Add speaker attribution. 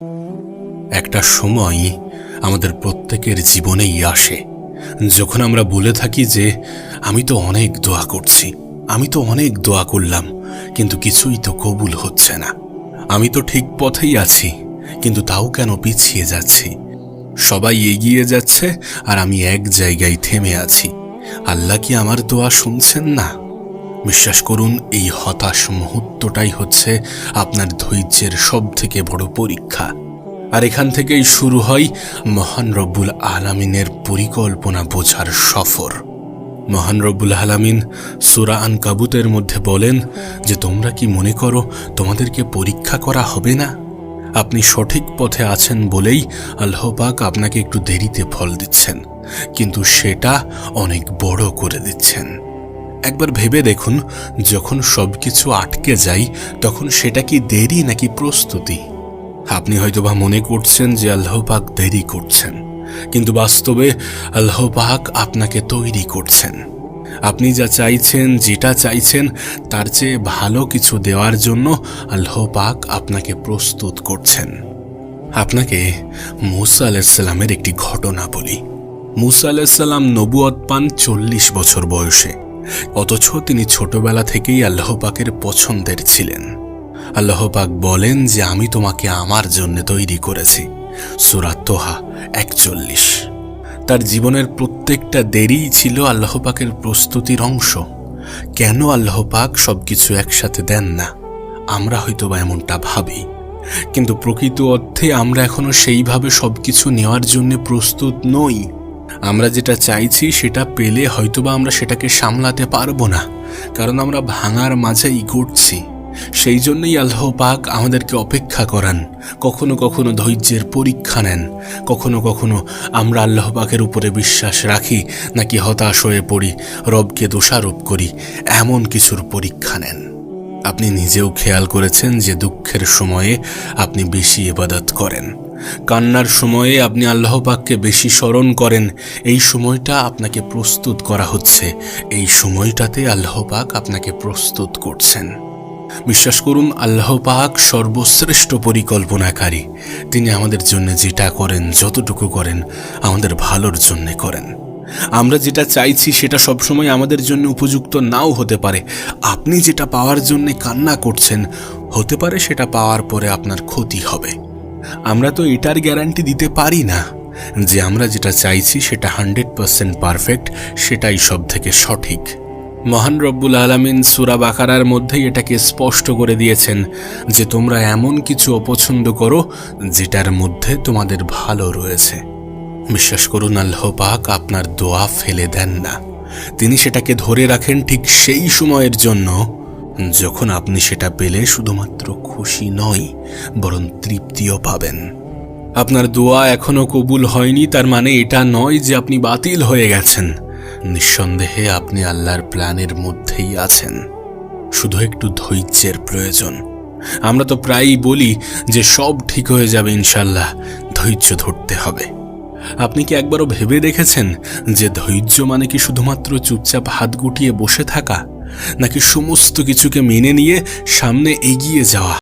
Speaker 1: একটা সময় আমাদের প্রত্যেকের জীবনেই আসে যখন আমরা বলে থাকি যে আমি তো অনেক দোয়া করছি, আমি তো অনেক দোয়া করলাম, কিন্তু কিছুই তো কবুল হচ্ছে না। আমি তো ঠিক পথেই আছি, কিন্তু তাও কেন পিছিয়ে যাচ্ছি? সবাই এগিয়ে যাচ্ছে আর আমি এক জায়গায় থেমে আছি। আল্লাহ কি আমার দোয়া শুনছেন না? বিশ্বাস করুন, এই হতাশ মুহূর্তটাই হচ্ছে আপনার ধৈর্যের সবথেকে বড় পরীক্ষা। আর এখান থেকেই শুরু হয় মহান রব্বুল আলামিনের পরিকল্পনা বোঝার সফর। মহান রব্বুল আলামিন সূরা আনকাবুতের মধ্যে বলেন যে তোমরা কি মনে করো তোমাদেরকে পরীক্ষা করা হবে না? আপনি সঠিক পথে আছেন বলেই আল্লাহ পাক আপনাকে একটু দেরিতে ফল দিচ্ছেন, কিন্তু সেটা অনেক বড় করে দিচ্ছেন। একবার ভেবে দেখুন, যখন সবকিছু আটকে যায় তখন সেটা কি দেরি নাকি প্রস্তুতি? আপনি হয়তোবা মনে করছেন যে আল্লাহ পাক দেরি করছেন, কিন্তু বাস্তবে আল্লাহ পাক আপনাকে তৈরি করছেন। আপনি যা চাইছেন, যেটা চাইছেন তার চেয়ে ভালো কিছু দেওয়ার জন্য আল্লাহ পাক আপনাকে প্রস্তুত করছেন। আপনাকে মূসা আলাইহিস সালামের একটি ঘটনা বলি। মূসা আলাইহিস সালাম নবুয়ত পান 40 বছর বয়সে, অথচ তিনি ছোটবেলা থেকেই আল্লাহ পাকের পছন্দের ছিলেন। আল্লাহ পাক বলেন যে আমি তোমাকে আমার জন্য তৈরি করেছি, সূরা তোহা 41। তার জীবনের প্রত্যেকটা দেরিই ছিল আল্লাহ পাকের প্রস্তুতির অংশ। কেন আল্লাহ পাক সবকিছু একসাথে দেন না? আমরা হয়তোবা এমনটা ভাবি, কিন্তু প্রকৃত অর্থে আমরা এখনো সেইভাবে সবকিছু নেওয়ার জন্য প্রস্তুত নই। আমরা যেটা চাইছি সেটা পেলে হয়তোবা আমরা সেটাকে সামলাতে পারবো না, কারণ আমরা ভাঙার মাঝেই ঘুরছি। সেই জন্যই আল্লাহ পাক আমাদেরকে অপেক্ষা করান, কখনো কখনো ধৈর্যের পরীক্ষা নেন, কখনো কখনো আমরা আল্লাহ পাকের উপরে বিশ্বাস রাখি নাকি হতাশ হয়ে পড়ি, রবকে দোষারোপ করি, এমন কিছুর পরীক্ষা নেন। আপনি নিজেও খেয়াল করেছেন যে দুঃখের সময়ে আপনি বেশি ইবাদত করেন, কান্নার সময়ে আপনি আল্লাহ পাককে বেশি স্মরণ করেন। এই সময়টা আপনাকে প্রস্তুত করা হচ্ছে, এই সময়টাতে আল্লাহ পাক আপনাকে প্রস্তুত করছেন। বিশ্বাস করুন, আল্লাহ পাক সর্বশ্রেষ্ঠ পরিকল্পনাকারী। তিনি আমাদের জন্য যেটা করেন, যতটুকু করেন আমাদের ভালোর জন্য করেন। আমরা যেটা চাইছি সেটা সবসময় আমাদের জন্য উপযুক্ত নাও হতে পারে। আপনি যেটা পাওয়ার জন্য কান্না করছেন, হতে পারে সেটা পাওয়ার পরে আপনার ক্ষতি হবে। আমরা তো এটার গ্যারান্টি দিতে পারি না যে আমরা যেটা চাইছি সেটা 100% পারফেক্ট, সেটাই সব থেকে সঠিক। মহান রব্বুল আলামিন সূরা বাকারার মধ্যেই এটাকে স্পষ্ট করে দিয়েছেন যে তোমরা এমন কিছু অপছন্দ করো যেটার মধ্যে তোমাদের ভালো রয়েছে। বিশ্বাস করুন, আল্লাহ পাক আপনার দোয়া ফেলে দেন না। তিনি সেটাকে ধরে রাখেন ঠিক সেই সময়ের জন্য যখন আপনি সেটা পেলে শুধুমাত্র খুশি নয়, বরং তৃপ্তিও পাবেন। আপনার দোয়া এখনো কবুল হয়নি তার মানে এটা নয় যে আপনি বাতিল হয়ে গেছেন। নিঃসন্দেহে আপনি আল্লাহর প্ল্যানের মধ্যেই আছেন, শুধু একটু ধৈর্যের প্রয়োজন। আমরা তো প্রায়ই বলি যে সব ঠিক হয়ে যাবে ইনশাল্লাহ, ধৈর্য ধরতে হবে। আপনি কি একবারও ভেবে দেখেছেন যে ধৈর্য মানে কি শুধুমাত্র চুপচাপ হাত গুটিয়ে বসে থাকা, নাকি সমস্ত কিছুকে মেনে নিয়ে সামনে এগিয়ে যাওয়া?